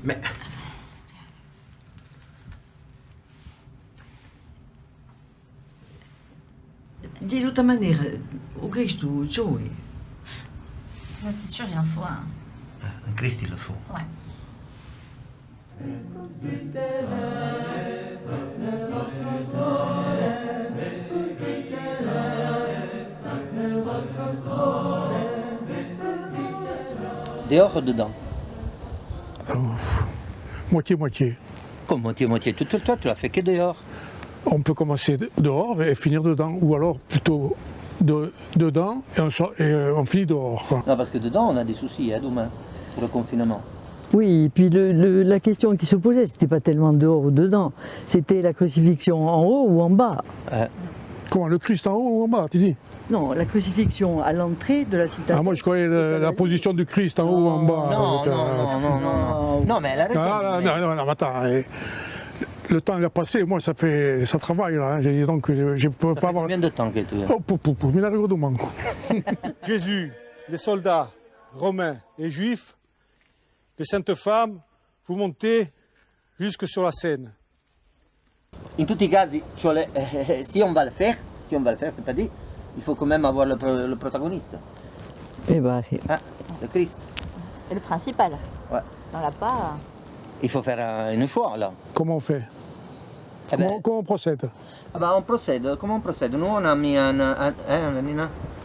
Mais... Di tutta maniera, o Cristo, Joey. Ça, c'est sûr, il en faut un. Un Christ, il le faut. Ouais. Dehors ou dedans? Moitié-moitié. Comme moitié-moitié. Toi, tu l'as fait que dehors. On peut commencer dehors et finir dedans, ou alors plutôt dedans et on finit dehors. Non, parce que dedans, on a des soucis, demain, pour le confinement. Oui, et puis la question qui se posait, c'était pas tellement dehors ou dedans, c'était la crucifixion en haut ou en bas. Comment, le Christ en haut ou en bas, tu dis? Non, la crucifixion à l'entrée de la citadelle. Ah, moi je croyais la position du Christ en haut ou en bas. Non, mais elle a raison. Non, attends. Le temps il a passé, moi ça travaille là. Hein. Donc je peux pas avoir. Combien de temps que tu as? Oh, mais la rigueur de manque. Jésus, les soldats romains et juifs, les saintes femmes, vous montez jusque sur la Seine. In tutti i casi, cioè, si on va le faire, c'est pas dit, il faut quand même avoir le protagoniste. Eh ben, Le Christ. C'est le principal. Ouais. Si on l'a pas. Il faut faire un choix là. Comment on fait? Comment on procède? Ah bah on procède, comment on procède? Nous on a mis une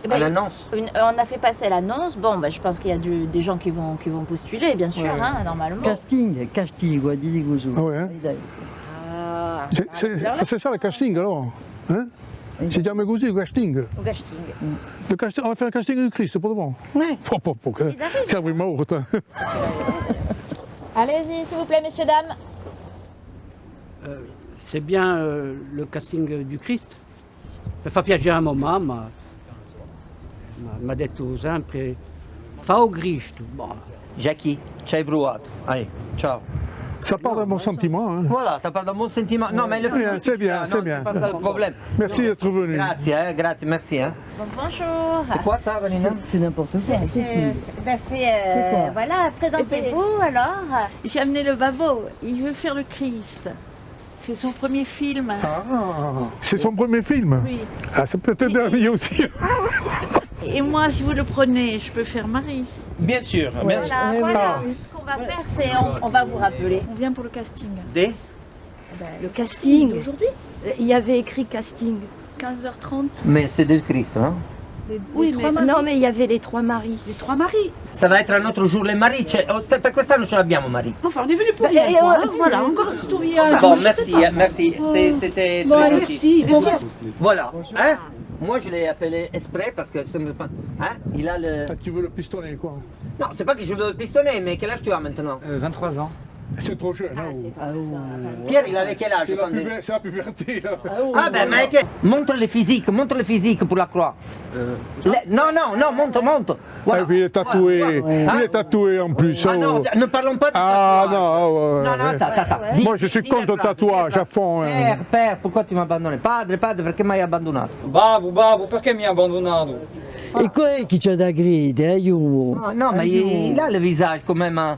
annonce. On a fait passer l'annonce. Bon, je pense qu'il y a des gens qui vont postuler, bien sûr, hein, normalement. casting, guardi così. Ah ouais, hein? C'est ça le casting alors, hein? Si jamais così il casting. Au casting. On va faire un casting du Christ, pour de bon. Ouais. Che avremmo avuto. Allez-y, s'il vous plaît, messieurs, dames. C'est bien le casting du Christ. Mi fa piacere a mamma, mi ha detto sempre fa o Cristo. Bon. Jackie, ci hai provato. Allez, ciao. Ça part d'un bon sentiment. Hein. Voilà, ça part d'un bon sentiment. Non, mais le physique, c'est bien, c'est bien. C'est pas ça le problème. Merci d'être venu. Grazie, merci. Hein. Bonjour. C'est quoi ça, Vanina? C'est n'importe quoi. Voilà, présentez-vous alors. J'ai amené le babo, il veut faire le Christ. C'est son premier film. C'est son premier film? Oui. Ah, c'est peut-être le dernier aussi. Et moi, si vous le prenez, je peux faire Marie. Bien sûr, bien sûr. Voilà. Ce qu'on va faire, c'est on va vous rappeler. On vient pour le casting. Des? Le casting D'aujourd'hui. Il y avait écrit casting. 15h30. Mais c'est de Christ, hein? Oui, mais Non, mais il y avait les trois maris. les trois maris. Ça va être un autre jour les maris. Per quest'anno ce l'abbiamo, Marie. Enfin, on est venu pour rien. Voilà, encore une story. Bon, merci, merci. C'était très gentil. Merci. Voilà. Hein? Moi, je l'ai appelé exprès parce que il a le... Tu veux le pistonner, quoi? Non, c'est pas que je veux le pistonner, mais quel âge tu as maintenant? 23 ans. C'est trop jeune, hein? Pierre, il avait quel âge? C'est la puberté, là. Ah ben, mec, montre le physique pour la croix. Non, montre. Voilà. Et puis il est tatoué, Voilà. il est tatoué en plus. Ah non, ne parlons pas de Ah tatouage. non, Non, attends. Moi je suis contre le tatouage à fond. Père, pourquoi tu m'as abandonné? Padre, perché mi hai abbandonato? Babbo, perché mi ha abbandonato? E quoi qui c'è da gridare? Aiuto. Non, mais il a le visage quand même. Hein.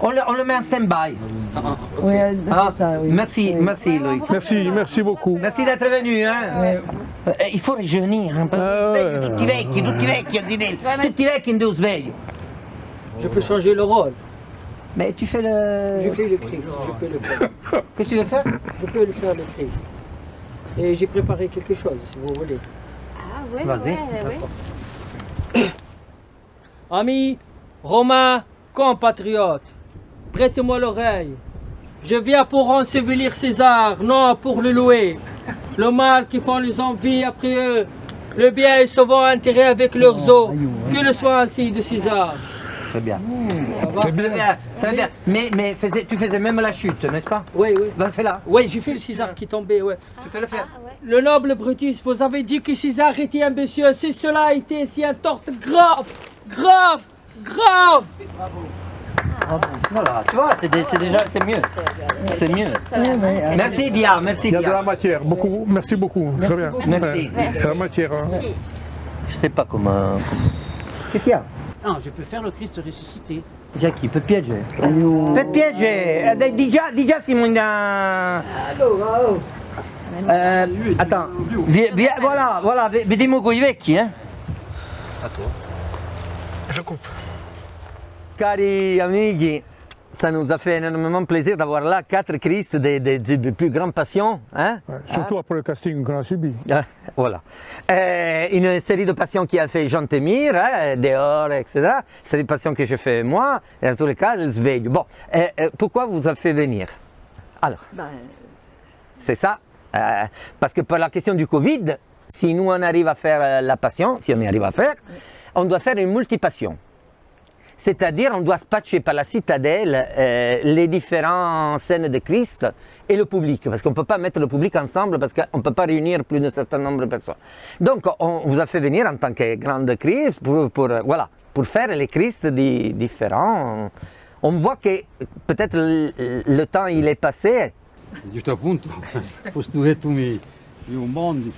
On le met en stand-by. Oui, c'est ça, oui. Merci, Loïc. Merci beaucoup. Merci d'être venu. Hein. Il faut rajeunir un peu. Tutti vecchi, tutti vecchi in Deus svegli. Je peux changer le rôle. Mais tu fais le... Je fais le Christ, je peux le faire. Qu'est-ce que tu veux faire? Je peux le faire le Christ. Et j'ai préparé quelque chose, si vous voulez. Ah oui, Vas-y. Amis, Romains, compatriotes, prêtez-moi l'oreille. Je viens pour ensevelir César, non pour le louer. Le mal qui font les envies après eux, le bien est souvent enterré avec leurs os. Que le soit ainsi de César. Très bien. C'est bien. Très bien. Mais tu faisais même la chute, n'est-ce pas? Oui. Ben fais-la. Oui, j'ai fait le César qui tombait, ouais. Tu peux le faire. Le noble Brutus, vous avez dit que César était ambitieux. Si cela a été si un torte grave. Voilà, tu vois, c'est déjà, c'est mieux. C'est mieux. Merci Dia, merci Il y a de Dia. la matière, beaucoup. Merci beaucoup. Très bien. Merci. Il y a de la matière. Hein. Je sais pas comment... Qu'est-ce qu'il y a? Non, je peux faire le Christ ressuscité. Già chi? Per piacere. Per piacere! Di già siamo in... attends, voilà, vediamo con i vecchi, À toi. Je coupe. Cari amici, ça nous a fait énormément plaisir d'avoir là 4 Christ des plus grandes passions. Hein? Ouais, surtout après le casting qu'on a subi. Voilà. Une série de passions qui a fait Jean Temir, dehors, etc. C'est une passion que j'ai fait moi, et en tous les cas, le sveglio. Bon, pourquoi vous avez fait venir? Alors, c'est ça. Parce que pour la question du Covid, si nous on arrive à faire la passion, si on y arrive à faire, on doit faire une multipassion. C'est-à-dire on doit spatcher par la citadelle les différentes scènes de Christ et le public, parce qu'on ne peut pas mettre le public ensemble, parce qu'on ne peut pas réunir plus d'un certain nombre de personnes. Donc on vous a fait venir en tant que grande Christ pour faire les Christ différents. On voit que peut-être le temps il est passé. Giusto appunto, costruito un mondo.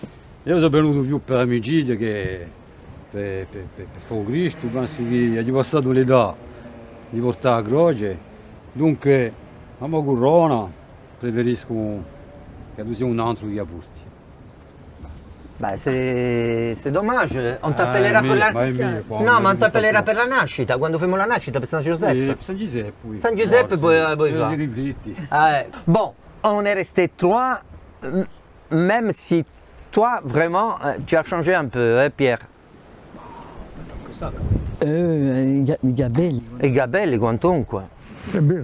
Io sono venuto più per amicizia che per fare Cristo, penso che gli passato l'età di portare la croce. Dunque, a me corona, preferisco che tu sia un altro che la porti. Bah, c'est dommage, on t'appellera per la... No, ma on t'appellera per la nascita, quando facciamo la nascita per San Giuseppe. San Giuseppe, oui. San Giuseppe poi va. Bon, on est resté 3, même si toi, vraiment, tu as changé un peu, hein, Pierre? Que ça, quand même. Gabelli. E Gabelli, quantunque. C'est bien,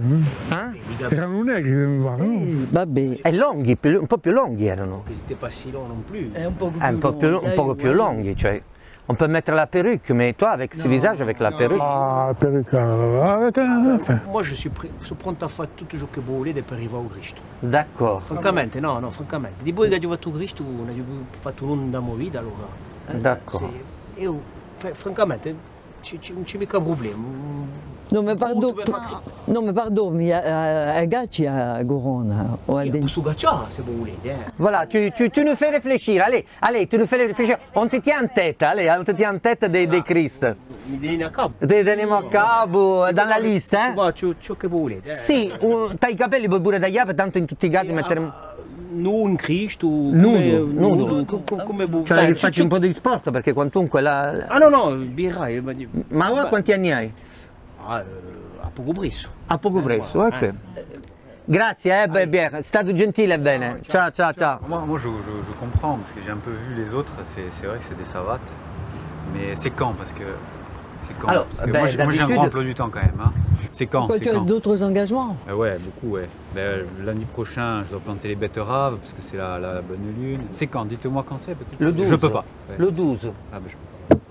Hein? erano negri, mi pare, no? Vabbè. E lunghi, un po' più lunghi erano. Che c'était pas si long non plus. È un po' Un poco più lunghi, cioè. On peut mettre la perruque, mais toi, avec ce visage, avec la perruque... Ah, perruque, avec un... Moi, je suis pronto a fare tutto ciò che volete per arrivare al Cristo. D'accord. Francamente, no, francamente. Di voi che avete fatto Cristo, non avete fatto un'onda movida, allora. D'accord. Io, francamente, non c'è mica problema. Non, mais pardon, mais a Gacci a Gorona. Su Gaccia, se voi volete. Voilà, tu nous fais réfléchir, allez, tu nous fais réfléchir. On te tient en tête, allez, on te tient en tête des Christ. Mi dai a capo? Te teniamo a capo, dalla lista, eh? Ciò che volete. Sì, tai i capelli puoi pure tagliare, tanto in tutti i casi metteremo... Non Cristo, nudo. Come Cioè che facci un po' di sport, perché quantunque la... Ah no, birrai. Ma ora quanti anni hai? A poco presso. A poco presso, ok. Grazie, Pierre, è stato gentile, bene. Ciao. Moi je comprends, parce que j'ai un peu vu les autres, c'est vrai que c'est des savates. Mais c'est quand, parce que... C'est quand? Alors, parce que moi j'ai un grand emploi du temps quand même. Hein. C'est quand? Tu as d'autres engagements? Ouais, beaucoup, ouais. Lundi prochain, je dois planter les betteraves, parce que c'est la bonne lune. C'est quand? Dites-moi quand c'est, peut-être. Le 12. Je peux pas. Ouais. Le 12. Ah ben je peux pas.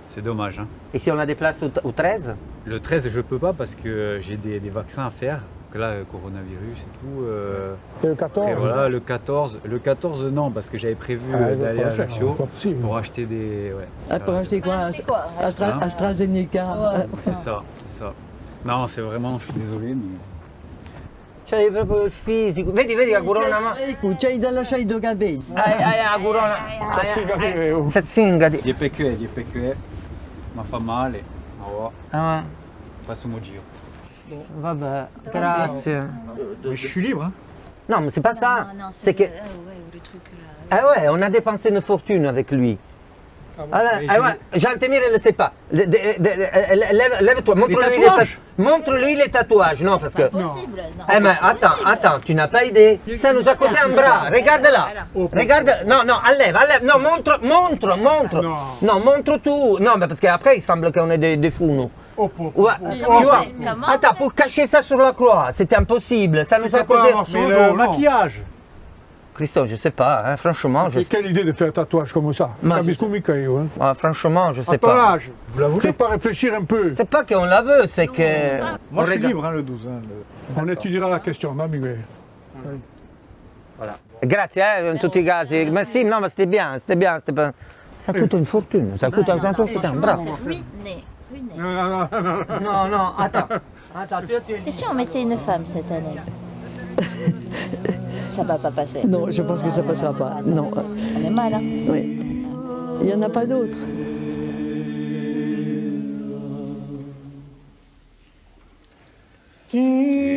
C'est dommage. Hein. Et si on a des places au 13? Le 13, je peux pas, parce que j'ai des vaccins à faire. Que là, coronavirus et tout. Et le 14? Et voilà, le 14 non, parce que j'avais prévu d'aller à Ajaccio pour acheter des... Ouais, pour acheter quoi? AstraZeneca. C'est ça. Non, c'est vraiment, je suis désolé, mais... C'hai proprio il fisico. Vedi la corona, ma... Ecco, c'hai da lasciare i capelli. La corona... Sazzingati. DPQE, ma fa male. Ah. Passo un giro. Vabbè, grazie. Je suis libre, hein? Non, mais c'est pas ça. C'est que... le truc là. Ah ouais, on a dépensé une fortune avec lui. Jean Temir ne le sait pas. Lève-toi, montre-lui les tatouages. Non, parce que... Possible, non. Mais attends, tu n'as pas idée. Ça nous a coûté un bras. Regarde là. Regarde. Non, enlève. Non, montre. Non, montre tout. Non, mais parce qu'après, il semble qu'on est des fous, nous. Tu vois, attends, pour cacher ça sur la croix, c'était impossible. Ça nous a coûté... Mais le maquillage. Christophe, je sais pas, hein, franchement. Quelle idée de faire un tatouage comme ça? Franchement, je sais pas. À ton pas. âge, vous la voulez pas réfléchir un peu? C'est pas qu'on la veut, c'est que... Moi, je suis libre, hein, le 12. On étudiera la question, non, Miguel? Voilà. Grazie, in tutti i casi. Ma sì, no, ma c'était bien. Ça coûte une fortune. Ça coûte un bravo. C'est ruiné. Non, attends. Et si on mettait une femme cette année? Ça va pas passer. Non, je pense que ça passera pas. Non. On est mal, hein? Oui. Il n'y en a pas d'autres. Chi